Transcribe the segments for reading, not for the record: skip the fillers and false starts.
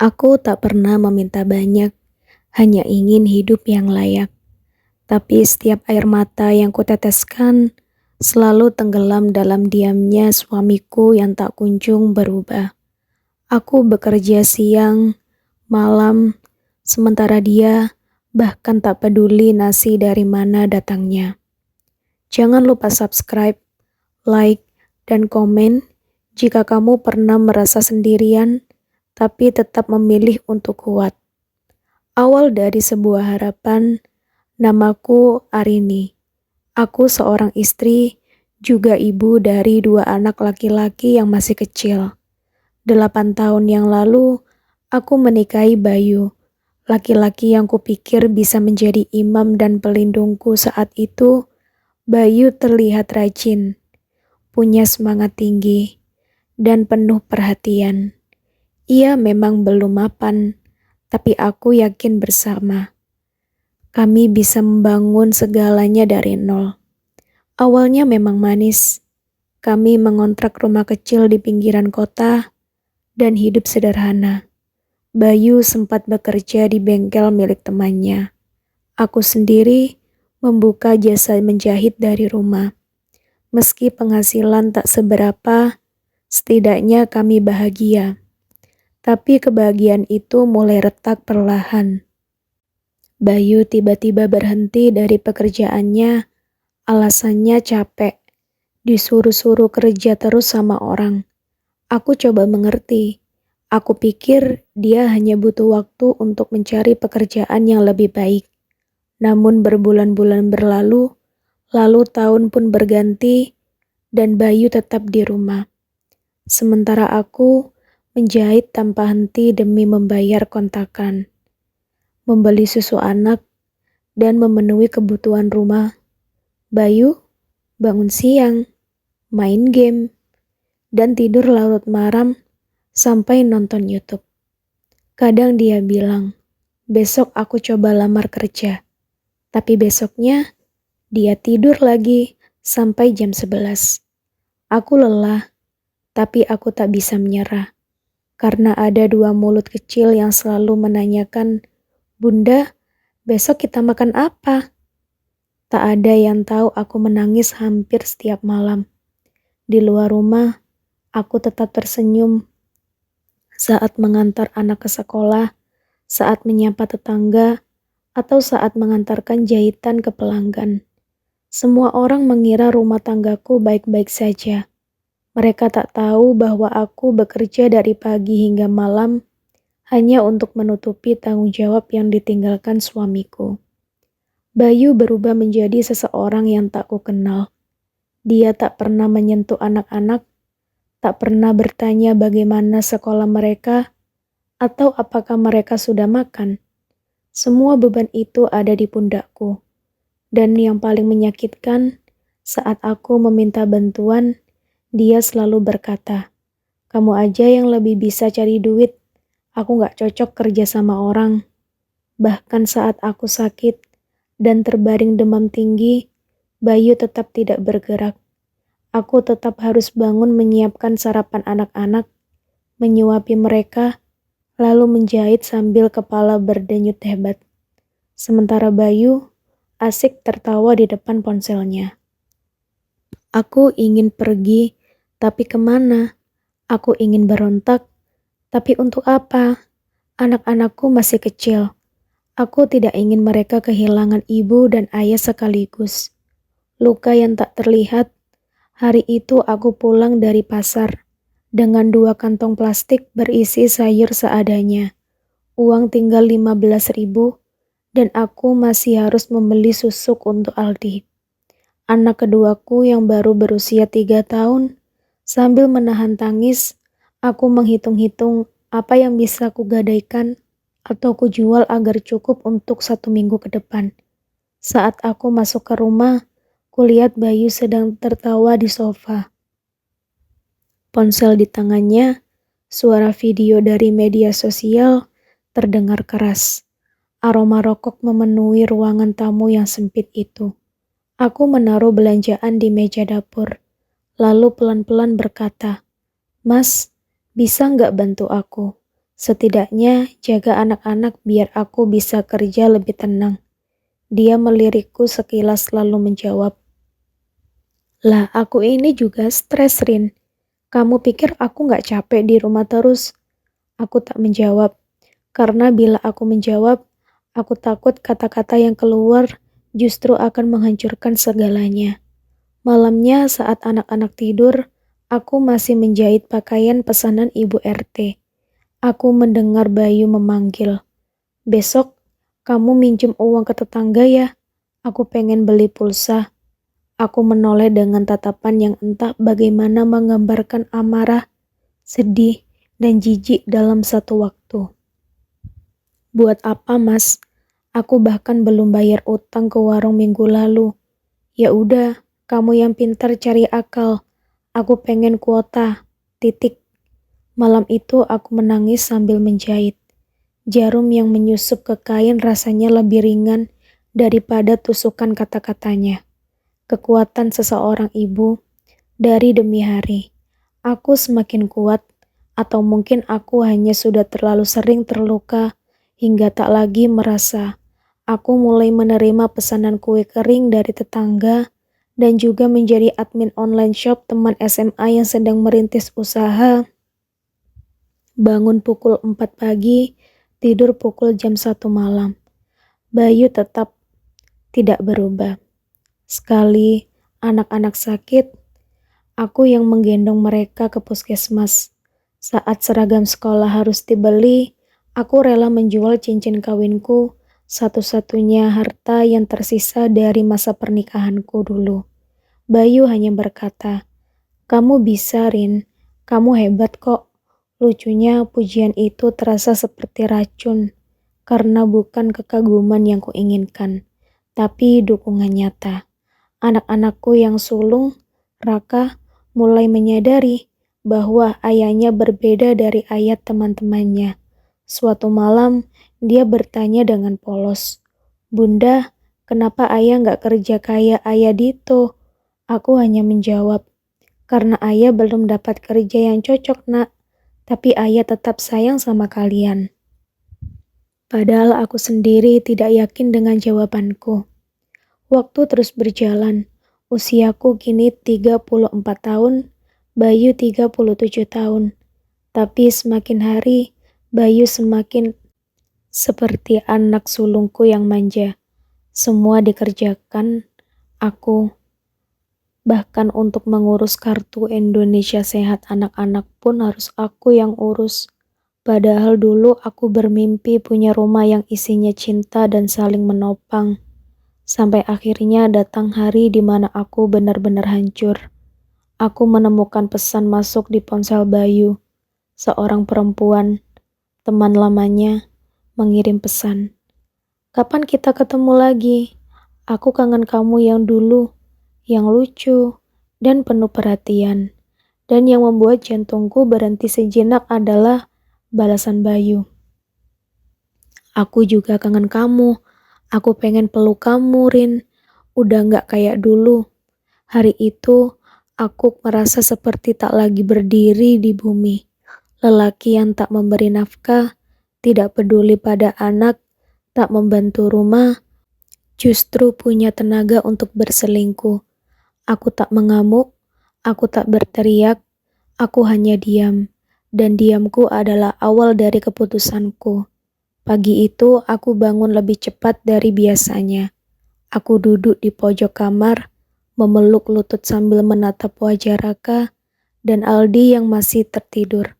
Aku tak pernah meminta banyak, hanya ingin hidup yang layak. Tapi setiap air mata yang kuteteskan selalu tenggelam dalam diamnya suamiku yang tak kunjung berubah. Aku bekerja siang, malam, sementara dia bahkan tak peduli nasi dari mana datangnya. Jangan lupa subscribe, like, dan komen jika kamu pernah merasa sendirian tapi tetap memilih untuk kuat. Awal dari sebuah harapan, namaku Arini. Aku seorang istri, juga ibu dari 2 anak laki-laki yang masih kecil. 8 tahun yang lalu, aku menikahi Bayu, laki-laki yang kupikir bisa menjadi imam dan pelindungku saat itu. Bayu terlihat rajin, punya semangat tinggi, dan penuh perhatian. Ia memang belum mapan, tapi aku yakin bersama kami bisa membangun segalanya dari nol. Awalnya memang manis. Kami mengontrak rumah kecil di pinggiran kota dan hidup sederhana. Bayu sempat bekerja di bengkel milik temannya. Aku sendiri membuka jasa menjahit dari rumah. Meski penghasilan tak seberapa, setidaknya kami bahagia. Tapi kebahagiaan itu mulai retak perlahan. Bayu tiba-tiba berhenti dari pekerjaannya, alasannya capek, disuruh-suruh kerja terus sama orang. Aku coba mengerti. Aku pikir dia hanya butuh waktu untuk mencari pekerjaan yang lebih baik. Namun berbulan-bulan berlalu, lalu tahun pun berganti, dan Bayu tetap di rumah. Sementara aku menjahit tanpa henti demi membayar kontrakan, membeli susu anak, dan memenuhi kebutuhan rumah. Bayu bangun siang, main game, dan tidur larut malam sampai nonton YouTube. Kadang dia bilang, besok aku coba lamar kerja. Tapi besoknya dia tidur lagi sampai jam 11. Aku lelah, tapi aku tak bisa menyerah. Karena ada 2 mulut kecil yang selalu menanyakan, Bunda, besok kita makan apa? Tak ada yang tahu aku menangis hampir setiap malam. Di luar rumah, aku tetap tersenyum saat mengantar anak ke sekolah, saat menyapa tetangga, atau saat mengantarkan jahitan ke pelanggan. Semua orang mengira rumah tanggaku baik-baik saja. Mereka tak tahu bahwa aku bekerja dari pagi hingga malam hanya untuk menutupi tanggung jawab yang ditinggalkan suamiku. Bayu berubah menjadi seseorang yang tak kukenal. Dia tak pernah menyentuh anak-anak, tak pernah bertanya bagaimana sekolah mereka, atau apakah mereka sudah makan. Semua beban itu ada di pundakku. Dan yang paling menyakitkan, saat aku meminta bantuan, dia selalu berkata, kamu aja yang lebih bisa cari duit, aku gak cocok kerja sama orang. Bahkan saat aku sakit dan terbaring demam tinggi, Bayu tetap tidak bergerak. Aku tetap harus bangun menyiapkan sarapan anak-anak, menyuapi mereka, lalu menjahit sambil kepala berdenyut hebat. Sementara Bayu asik tertawa di depan ponselnya. Aku ingin pergi, tapi kemana? Aku ingin berontak, tapi untuk apa? Anak-anakku masih kecil. Aku tidak ingin mereka kehilangan ibu dan ayah sekaligus. Luka yang tak terlihat. Hari itu aku pulang dari pasar dengan 2 kantong plastik berisi sayur seadanya. Uang tinggal 15.000 dan aku masih harus membeli susuk untuk Aldi. Anak keduaku yang baru berusia 3 tahun, sambil menahan tangis, aku menghitung-hitung apa yang bisa kugadaikan atau kujual agar cukup untuk 1 minggu ke depan. Saat aku masuk ke rumah, kulihat Bayu sedang tertawa di sofa. Ponsel di tangannya, suara video dari media sosial terdengar keras. Aroma rokok memenuhi ruangan tamu yang sempit itu. Aku menaruh belanjaan di meja dapur, lalu pelan-pelan berkata, Mas, bisa nggak bantu aku? Setidaknya jaga anak-anak biar aku bisa kerja lebih tenang. Dia melirikku sekilas lalu menjawab, "Lah aku ini juga stres, Rin. Kamu pikir aku nggak capek di rumah terus?" Aku tak menjawab, karena bila aku menjawab, aku takut kata-kata yang keluar justru akan menghancurkan segalanya. Malamnya saat anak-anak tidur, aku masih menjahit pakaian pesanan Ibu RT. Aku mendengar Bayu memanggil, "Besok kamu minjem uang ke tetangga ya? Aku pengen beli pulsa." Aku menoleh dengan tatapan yang entah bagaimana menggambarkan amarah, sedih, dan jijik dalam satu waktu. "Buat apa, Mas? Aku bahkan belum bayar utang ke warung minggu lalu." "Ya udah, kamu yang pintar cari akal. Aku pengen kuota. Titik." Malam itu aku menangis sambil menjahit. Jarum yang menyusup ke kain rasanya lebih ringan daripada tusukan kata-katanya. Kekuatan seseorang ibu dari demi hari. Aku semakin kuat, atau mungkin aku hanya sudah terlalu sering terluka hingga tak lagi merasa. Aku mulai menerima pesanan kue kering dari tetangga dan juga menjadi admin online shop teman SMA yang sedang merintis usaha. Bangun pukul 4 pagi, tidur pukul jam 1 malam. Bayu tetap tidak berubah. Sekali anak-anak sakit, aku yang menggendong mereka ke puskesmas. Saat seragam sekolah harus dibeli, aku rela menjual cincin kawinku, satu-satunya harta yang tersisa dari masa pernikahanku dulu. Bayu hanya berkata, "Kamu bisa, Rin. Kamu hebat kok." Lucunya pujian itu terasa seperti racun, karena bukan kekaguman yang kuinginkan, tapi dukungan nyata. Anak-anakku yang sulung, Raka, mulai menyadari bahwa ayahnya berbeda dari ayah teman-temannya. Suatu malam, dia bertanya dengan polos, "Bunda, kenapa ayah nggak kerja kayak ayah Dito?" Aku hanya menjawab, "Karena ayah belum dapat kerja yang cocok, Nak. Tapi ayah tetap sayang sama kalian." Padahal aku sendiri tidak yakin dengan jawabanku. Waktu terus berjalan. Usiaku kini 34 tahun, Bayu 37 tahun. Tapi semakin hari, Bayu semakin seperti anak sulungku yang manja. Semua dikerjakan aku. Bahkan untuk mengurus kartu Indonesia Sehat anak-anak pun harus aku yang urus. Padahal dulu aku bermimpi punya rumah yang isinya cinta dan saling menopang. Sampai akhirnya datang hari di mana aku benar-benar hancur. Aku menemukan pesan masuk di ponsel Bayu. Seorang perempuan, teman lamanya, mengirim pesan. "Kapan kita ketemu lagi? Aku kangen kamu yang dulu, yang lucu, dan penuh perhatian." Dan yang membuat jantungku berhenti sejenak adalah balasan Bayu. "Aku juga kangen kamu. Aku pengen peluk kamu, Rin. Udah gak kayak dulu." Hari itu, aku merasa seperti tak lagi berdiri di bumi. Lelaki yang tak memberi nafkah, tidak peduli pada anak, tak membantu rumah, justru punya tenaga untuk berselingkuh. Aku tak mengamuk, aku tak berteriak, aku hanya diam. Dan diamku adalah awal dari keputusanku. Pagi itu aku bangun lebih cepat dari biasanya. Aku duduk di pojok kamar, memeluk lutut sambil menatap wajah Raka dan Aldi yang masih tertidur.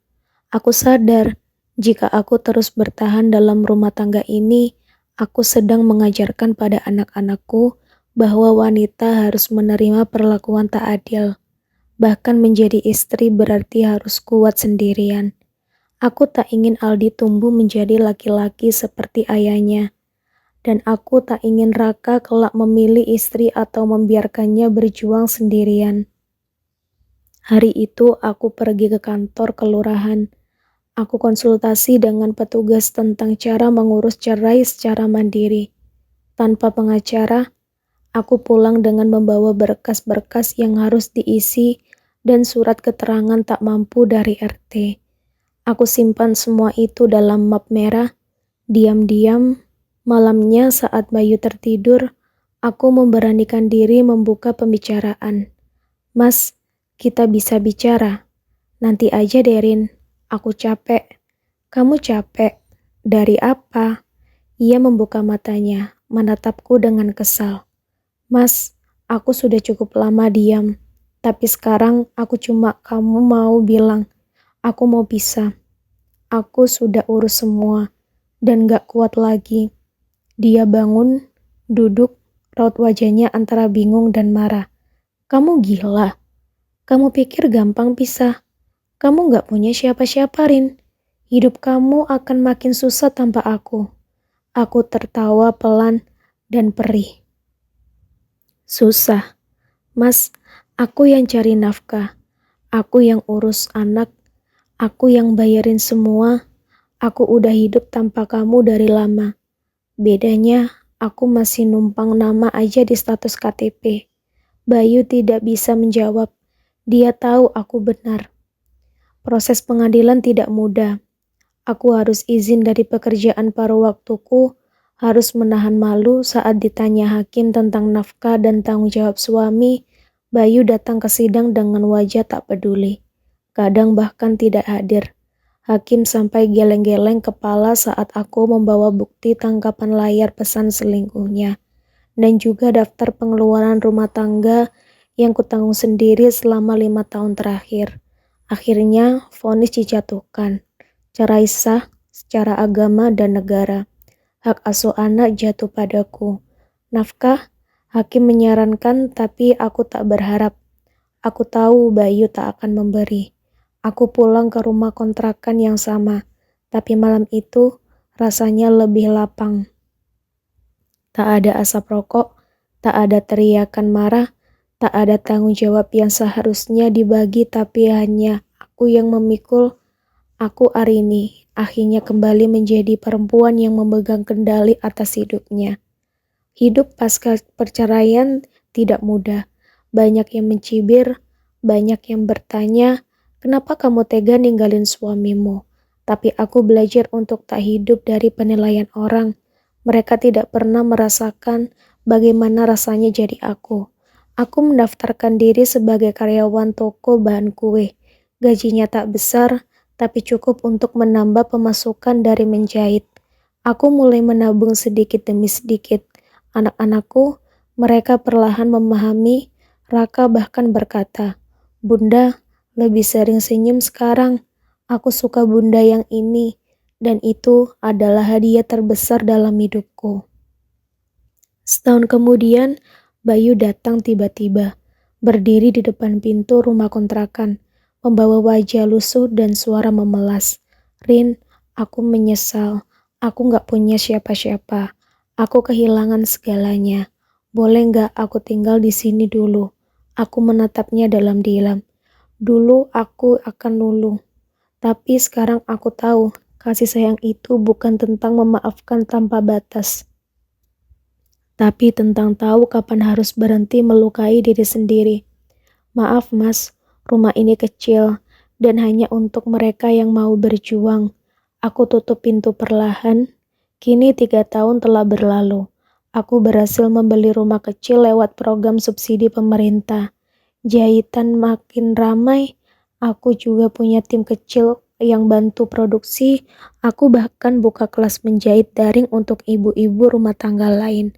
Aku sadar, jika aku terus bertahan dalam rumah tangga ini, aku sedang mengajarkan pada anak-anakku bahwa wanita harus menerima perlakuan tak adil. Bahkan menjadi istri berarti harus kuat sendirian. Aku tak ingin Aldi tumbuh menjadi laki-laki seperti ayahnya. Dan aku tak ingin Raka kelak memilih istri atau membiarkannya berjuang sendirian. Hari itu aku pergi ke kantor kelurahan. Aku konsultasi dengan petugas tentang cara mengurus cerai secara mandiri. Tanpa pengacara, aku pulang dengan membawa berkas-berkas yang harus diisi dan surat keterangan tak mampu dari RT. Aku simpan semua itu dalam map merah. Diam-diam, malamnya saat Bayu tertidur, aku memberanikan diri membuka pembicaraan. Mas, kita bisa bicara. Nanti aja Derin, aku capek. Kamu capek? Dari apa? Ia membuka matanya, menatapku dengan kesal. Mas, aku sudah cukup lama diam. Tapi sekarang kamu mau bilang, aku mau pisah. Aku sudah urus semua, dan gak kuat lagi. Dia bangun, duduk, raut wajahnya antara bingung dan marah. Kamu gila? Kamu pikir gampang pisah? Kamu gak punya siapa-siapa, Rin. Hidup kamu akan makin susah tanpa aku. Aku tertawa pelan dan perih. Susah? Mas, aku yang cari nafkah. Aku yang urus anak. Aku yang bayarin semua. Aku udah hidup tanpa kamu dari lama. Bedanya, aku masih numpang nama aja di status KTP. Bayu tidak bisa menjawab. Dia tahu aku benar. Proses pengadilan tidak mudah. Aku harus izin dari pekerjaan paruh waktuku, harus menahan malu saat ditanya hakim tentang nafkah dan tanggung jawab suami. Bayu datang ke sidang dengan wajah tak peduli. Kadang bahkan tidak hadir. Hakim sampai geleng-geleng kepala saat aku membawa bukti tangkapan layar pesan selingkuhnya. Dan juga daftar pengeluaran rumah tangga yang kutanggung sendiri selama 5 tahun terakhir. Akhirnya, vonis dijatuhkan. Cerai sah secara agama dan negara. Hak asuh anak jatuh padaku. Nafkah, hakim menyarankan tapi aku tak berharap. Aku tahu Bayu tak akan memberi. Aku pulang ke rumah kontrakan yang sama, tapi malam itu rasanya lebih lapang. Tak ada asap rokok, tak ada teriakan marah, tak ada tanggung jawab yang seharusnya dibagi tapi hanya aku yang memikul. Aku Arini, akhirnya kembali menjadi perempuan yang memegang kendali atas hidupnya. Hidup pasca perceraian tidak mudah. Banyak yang mencibir, banyak yang bertanya, kenapa kamu tega ninggalin suamimu? Tapi aku belajar untuk tak hidup dari penilaian orang. Mereka tidak pernah merasakan bagaimana rasanya jadi aku. Aku mendaftarkan diri sebagai karyawan toko bahan kue. Gajinya tak besar, tapi cukup untuk menambah pemasukan dari menjahit. Aku mulai menabung sedikit demi sedikit. Anak-anakku, mereka perlahan memahami. Raka bahkan berkata, Bunda, lebih sering senyum sekarang. Aku suka Bunda yang ini. Dan itu adalah hadiah terbesar dalam hidupku. Setahun kemudian, Bayu datang tiba-tiba. Berdiri di depan pintu rumah kontrakan. Membawa wajah lusuh dan suara memelas. Rin, aku menyesal. Aku gak punya siapa-siapa. Aku kehilangan segalanya. Boleh gak aku tinggal di sini dulu? Aku menatapnya dalam diam. Dulu aku akan luluh. Tapi sekarang aku tahu, kasih sayang itu bukan tentang memaafkan tanpa batas. Tapi tentang tahu kapan harus berhenti melukai diri sendiri. Maaf mas, rumah ini kecil dan hanya untuk mereka yang mau berjuang. Aku tutup pintu perlahan. Kini 3 tahun telah berlalu. Aku berhasil membeli rumah kecil lewat program subsidi pemerintah. Jahitan makin ramai. Aku juga punya tim kecil yang bantu produksi. Aku bahkan buka kelas menjahit daring untuk ibu-ibu rumah tangga lain.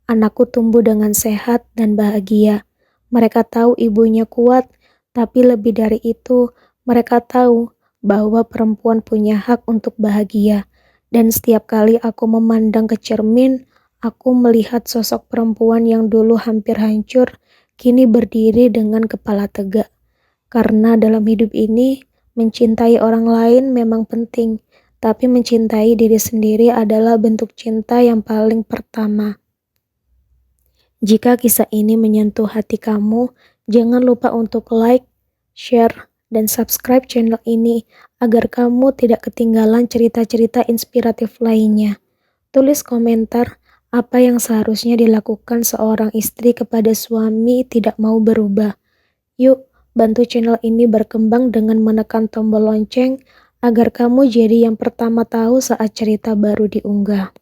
Anakku tumbuh dengan sehat dan bahagia. Mereka tahu ibunya kuat, tapi lebih dari itu, mereka tahu bahwa perempuan punya hak untuk bahagia. Dan setiap kali aku memandang ke cermin, aku melihat sosok perempuan yang dulu hampir hancur, kini berdiri dengan kepala tegak. Karena dalam hidup ini, mencintai orang lain memang penting, tapi mencintai diri sendiri adalah bentuk cinta yang paling pertama. Jika kisah ini menyentuh hati kamu, jangan lupa untuk like, share, dan subscribe channel ini agar kamu tidak ketinggalan cerita-cerita inspiratif lainnya. Tulis komentar apa yang seharusnya dilakukan seorang istri kepada suami tidak mau berubah. Yuk, bantu channel ini berkembang dengan menekan tombol lonceng agar kamu jadi yang pertama tahu saat cerita baru diunggah.